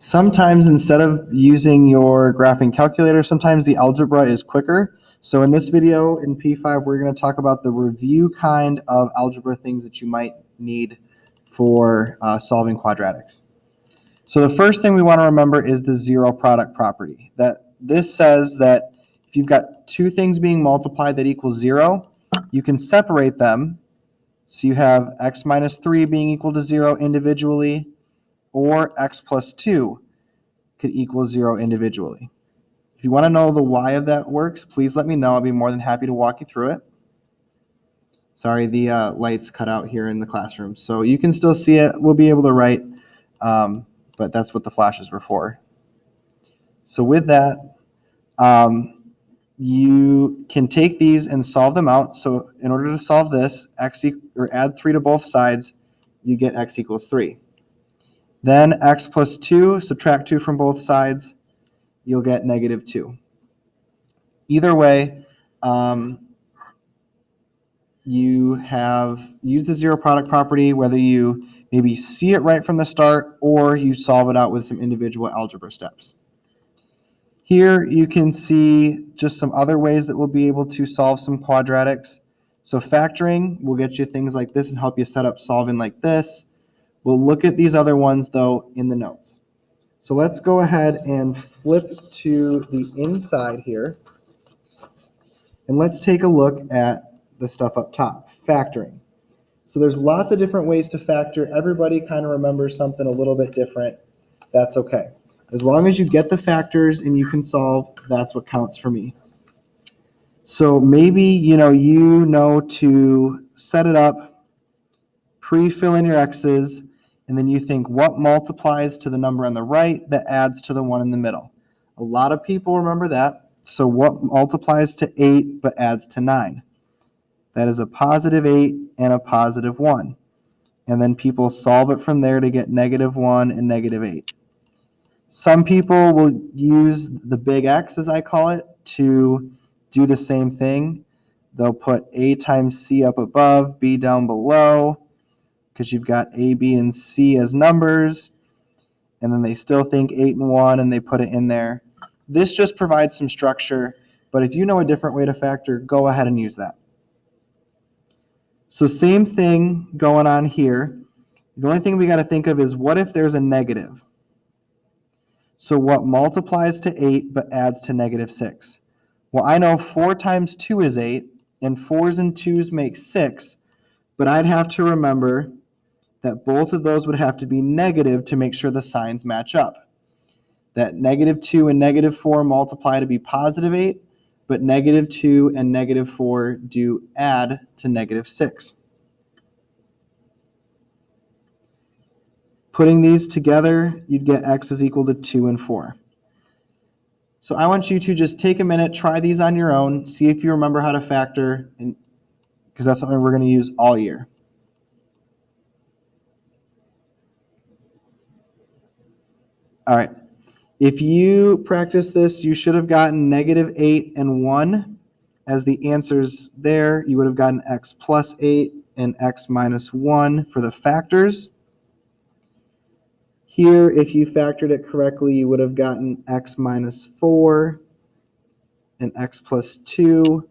Sometimes instead of using your graphing calculator, sometimes the algebra is quicker. So in this video in P5, we're going to talk about the review kind of algebra things that you might need for solving quadratics. So the first thing we want to remember is the zero product property. This says that if you've got two things being multiplied that equal 0, you can separate them. So you have x minus 3 being equal to 0 individually, or x plus 2 could equal 0 individually. If you want to know the why of that works, please let me know. I'll be more than happy to walk you through it. Sorry, the lights cut out here in the classroom. So you can still see it. We'll be able to write, but that's what the flashes were for. So with that, you can take these and solve them out. So in order to solve this, add 3 to both sides, you get x equals 3. Then x plus 2, subtract 2 from both sides, you'll get negative 2. Either way, you have used the zero product property, whether you maybe see it right from the start or you solve it out with some individual algebra steps. Here you can see just some other ways that we'll be able to solve some quadratics. So factoring will get you things like this and help you set up solving like this. We'll look at these other ones, though, in the notes. So let's go ahead and flip to the inside here. And let's take a look at the stuff up top, factoring. So there's lots of different ways to factor. Everybody kind of remembers something a little bit different. That's okay. As long as you get the factors and you can solve, that's what counts for me. So maybe you know to set it up, pre-fill in your x's, and then you think what multiplies to the number on the right that adds to the one in the middle. A lot of people remember that. So what multiplies to 8 but adds to 9? That is a positive 8 and a positive 1. And then people solve it from there to get negative 1 and negative 8. Some people will use the big X, as I call it, to do the same thing. They'll put A times C up above, B down below, because you've got A, B, and C as numbers. And then they still think 8 and 1, and they put it in there. This just provides some structure, but if you know a different way to factor, go ahead and use that. So same thing going on here. The only thing we got to think of is what if there's a negative? So what multiplies to 8 but adds to negative 6? Well, I know 4 times 2 is 8, and 4s and 2s make 6, but I'd have to remember that both of those would have to be negative to make sure the signs match up. That negative 2 and negative 4 multiply to be positive 8, but negative 2 and negative 4 do add to negative 6. Putting these together, you'd get x is equal to 2 and 4. So I want you to just take a minute, try these on your own, see if you remember how to factor, because that's something we're going to use all year. All right. If you practice this, you should have gotten negative 8 and 1 as the answers there. You would have gotten x plus 8 and x minus 1 for the factors. Here, if you factored it correctly, you would have gotten x minus 4 and x plus 2.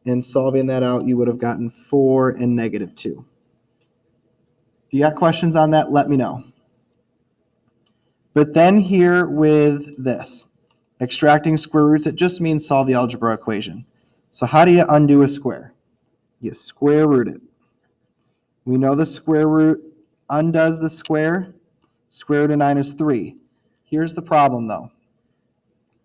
And solving that out, you would have gotten 4 and negative 2. If you got questions on that, let me know. But then here with this, extracting square roots, it just means solve the algebra equation. So how do you undo a square? You square root it. We know the square root undoes the square. Square root of 9 is 3. Here's the problem, though.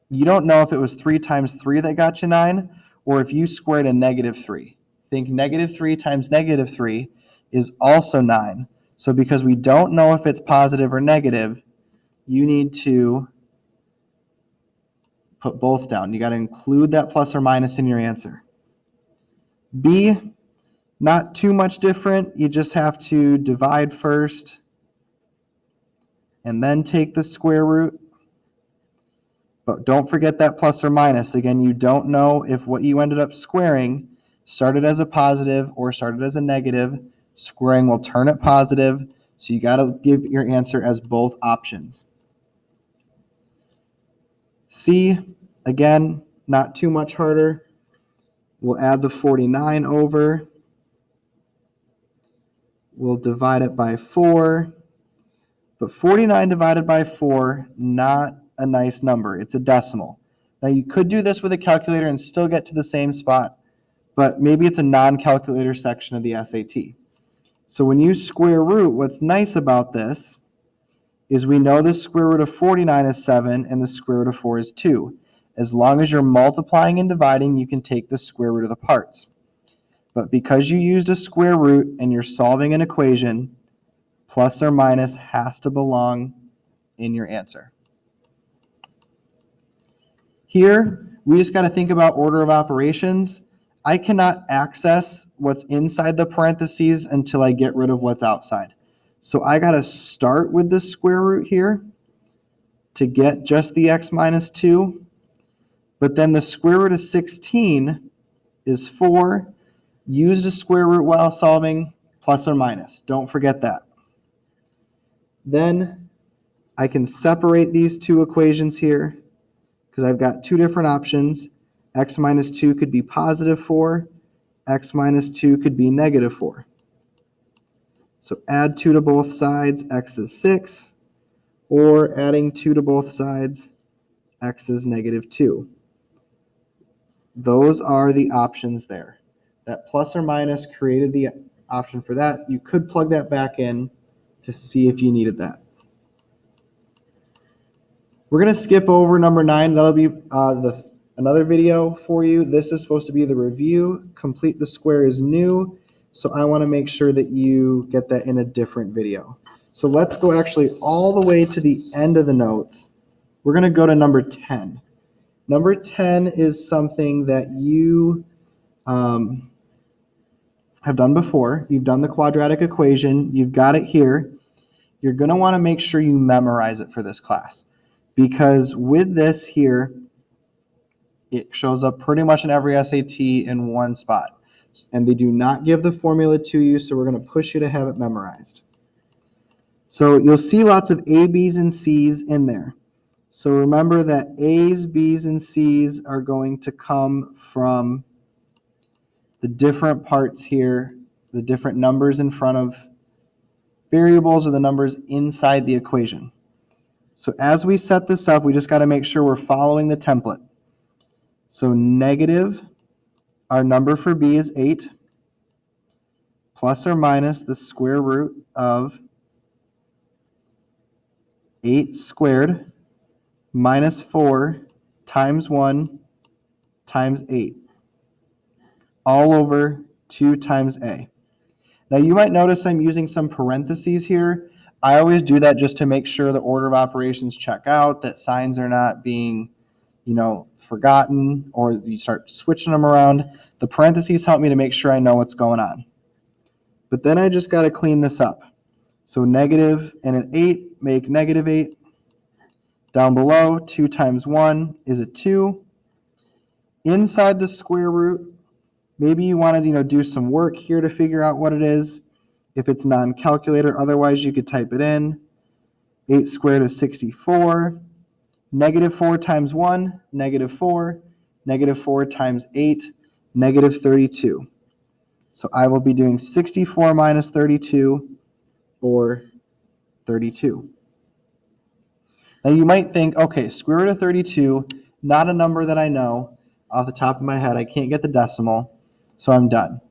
You don't know if it was 3 times 3 that got you 9, or if you squared a negative 3. Think negative 3 times negative 3 is also 9. So because we don't know if it's positive or negative, you need to put both down. You got to include that plus or minus in your answer. B, not too much different. You just have to divide first and then take the square root. But don't forget that plus or minus. Again, you don't know if what you ended up squaring started as a positive or started as a negative. Squaring will turn it positive, so you got to give your answer as both options. C, again, not too much harder. We'll add the 49 over. We'll divide it by 4. But 49 divided by 4, not a nice number. It's a decimal. Now you could do this with a calculator and still get to the same spot, but maybe it's a non-calculator section of the SAT. So when you square root, what's nice about this is we know the square root of 49 is 7 and the square root of 4 is 2. As long as you're multiplying and dividing, you can take the square root of the parts. But because you used a square root and you're solving an equation, plus or minus has to belong in your answer. Here, we just got to think about order of operations. I cannot access what's inside the parentheses until I get rid of what's outside. So I got to start with the square root here to get just the x minus 2. But then the square root of 16 is 4. Use the square root while solving, plus or minus. Don't forget that. Then I can separate these two equations here because I've got two different options. X minus 2 could be positive 4. X minus 2 could be negative 4. So add 2 to both sides, x is 6. Or adding 2 to both sides, x is negative 2. Those are the options there. That plus or minus created the option for that. You could plug that back in to see if you needed that. We're going to skip over number 9. That'll be another video for you. This is supposed to be the review. Complete the square is new. So I want to make sure that you get that in a different video. So let's go actually all the way to the end of the notes. We're going to go to number 10. Number 10 is something that you have done before. You've done the quadratic equation. You've got it here. You're going to want to make sure you memorize it for this class, because with this here, it shows up pretty much in every SAT in one spot. And they do not give the formula to you, so we're going to push you to have it memorized. So you'll see lots of A, B's, and C's in there. So remember that A's, B's, and C's are going to come from the different parts here, the different numbers in front of variables or the numbers inside the equation. So as we set this up, we just got to make sure we're following the template. So negative, our number for B is 8, plus or minus the square root of 8 squared minus 4 times 1 times 8, all over 2 times A. Now you might notice I'm using some parentheses here. I always do that just to make sure the order of operations check out, that signs are not being, forgotten, or you start switching them around. The parentheses help me to make sure I know what's going on. But then I just got to clean this up. So negative and an 8 make negative 8. Down below, 2 times 1 is a 2. Inside the square root, maybe you want to do some work here to figure out what it is. If it's non-calculator, otherwise you could type it in. 8 squared is 64. Negative 4 times 1, negative 4. Negative 4 times 8, negative 32. So I will be doing 64 minus 32, or 32. Now you might think, okay, square root of 32, not a number that I know off the top of my head. I can't get the decimal, so I'm done.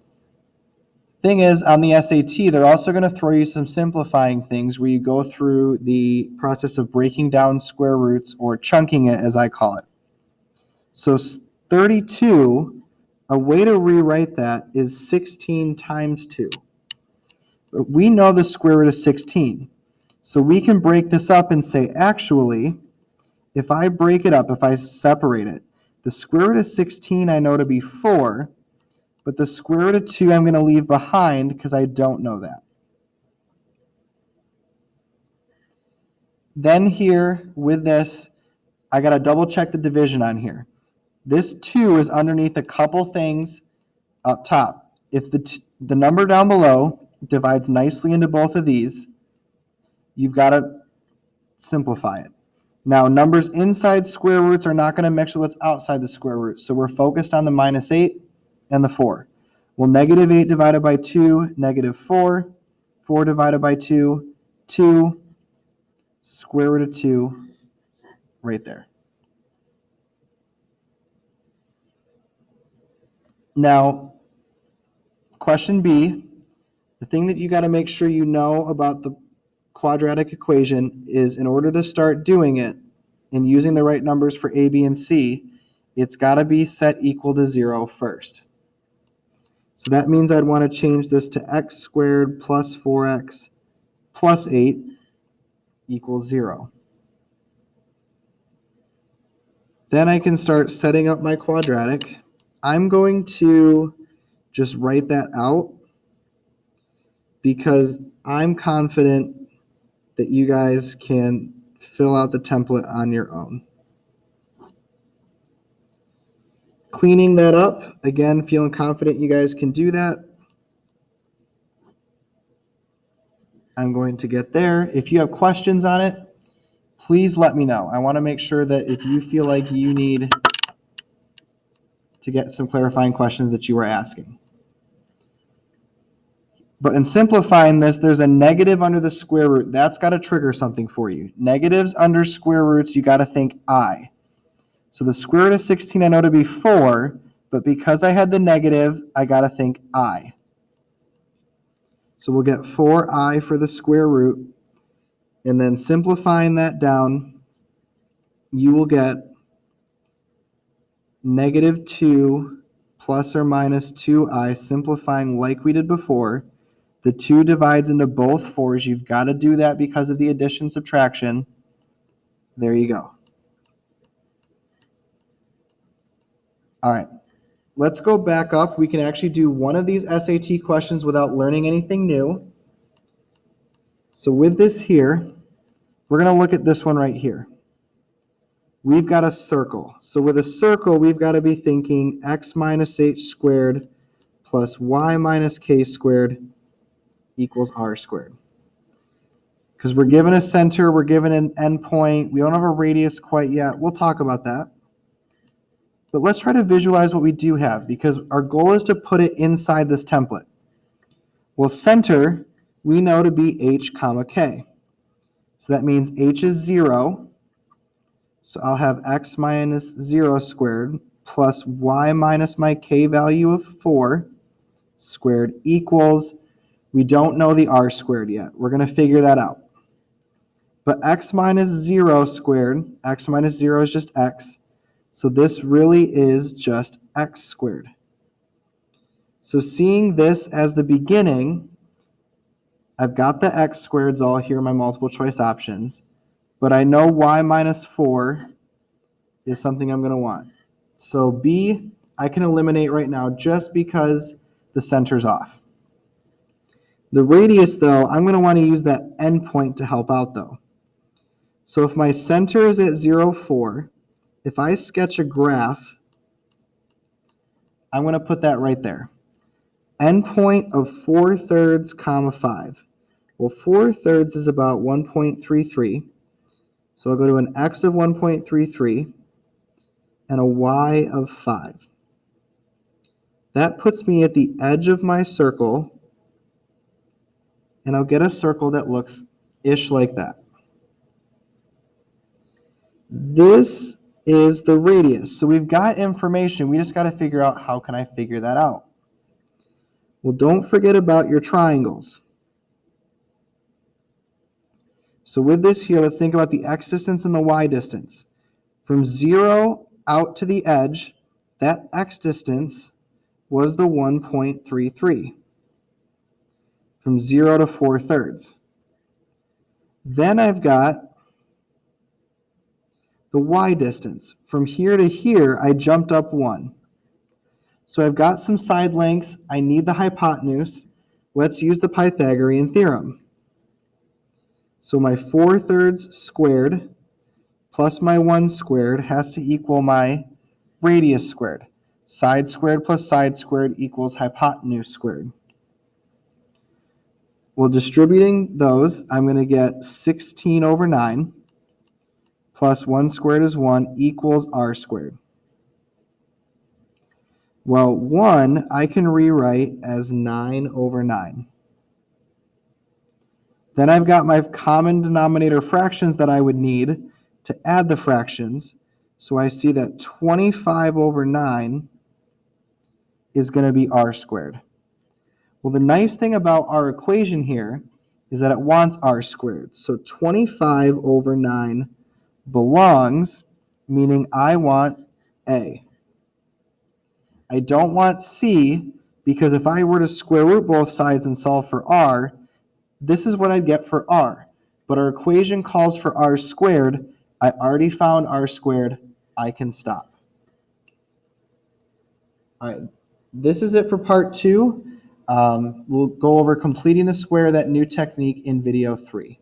Thing is, on the SAT, they're also going to throw you some simplifying things where you go through the process of breaking down square roots, or chunking it, as I call it. So 32, a way to rewrite that is 16 times 2. But we know the square root of 16. So we can break this up and say, actually, if I break it up, if I separate it, the square root of 16 I know to be 4, but the square root of 2 I'm going to leave behind because I don't know that. Then here, with this, I got to double check the division on here. This 2 is underneath a couple things up top. If the number down below divides nicely into both of these, you've got to simplify it. Now, numbers inside square roots are not going to mix with what's outside the square root, so we're focused on the -8 and the 4. Well, -8 divided by 2, -4. 4 divided by 2, 2. Square root of 2, right there. Now, question B, the thing that you got to make sure you know about the quadratic equation is in order to start doing it and using the right numbers for A, B, and C, it's got to be set equal to 0 first. So that means I'd want to change this to x squared plus 4x plus 8 equals 0. Then I can start setting up my quadratic. I'm going to just write that out because I'm confident that you guys can fill out the template on your own. Cleaning that up, again, feeling confident you guys can do that. I'm going to get there. If you have questions on it, please let me know. I want to make sure that if you feel like you need to get some clarifying questions that you are asking. But in simplifying this, there's a negative under the square root. That's got to trigger something for you. Negatives under square roots, you got to think I. So the square root of 16 I know to be 4, but because I had the negative, I got to think I. So we'll get 4i for the square root, and then simplifying that down, you will get -2 plus or minus 2i, simplifying like we did before. The 2 divides into both 4s. You've got to do that because of the addition subtraction. There you go. All right, let's go back up. We can actually do one of these SAT questions without learning anything new. So with this here, we're going to look at this one right here. We've got a circle. So with a circle, we've got to be thinking x minus h squared plus y minus k squared equals r squared. Because we're given a center, we're given an endpoint, we don't have a radius quite yet. We'll talk about that. But let's try to visualize what we do have, because our goal is to put it inside this template. Well, center, we know to be h comma k. So that means h is 0. So I'll have x minus 0 squared plus y minus my k value of 4 squared equals, we don't know the r squared yet. We're going to figure that out. But x minus 0 squared, x minus 0 is just x. So this really is just x squared. So seeing this as the beginning, I've got the x squareds all here in my multiple choice options, but I know y minus 4 is something I'm going to want. So B, I can eliminate right now just because the center's off. The radius, though, I'm going to want to use that endpoint to help out, though. So if my center is at 0, 4, if I sketch a graph, I'm going to put that right there. Endpoint of 4/3, comma 5. Well, 4/3 is about 1.33. So I'll go to an x of 1.33 and a y of 5. That puts me at the edge of my circle, and I'll get a circle that looks ish like that. This is the radius. So we've got information. We just got to figure out how can I figure that out. Well, don't forget about your triangles. So with this here, let's think about the x distance and the y distance. From 0 out to the edge, that x distance was the 1.33. From 0 to 4/3. Then I've got the y distance. From here to here, I jumped up 1. So I've got some side lengths. I need the hypotenuse. Let's use the Pythagorean theorem. So my 4/3 squared plus my 1 squared has to equal my radius squared. Side squared plus side squared equals hypotenuse squared. Well, distributing those, I'm going to get 16 over 9 plus 1 squared is 1 equals r squared. Well, 1 I can rewrite as 9 over 9. Then I've got my common denominator fractions that I would need to add the fractions. So I see that 25 over 9 is going to be r squared. Well, the nice thing about our equation here is that it wants r squared. So 25 over 9 belongs, meaning I want A. I don't want C, because if I were to square root both sides and solve for r, this is what I'd get for r. But our equation calls for r squared. I already found r squared. I can stop. All right, this is it for part 2. We'll go over completing the square, that new technique, in video 3.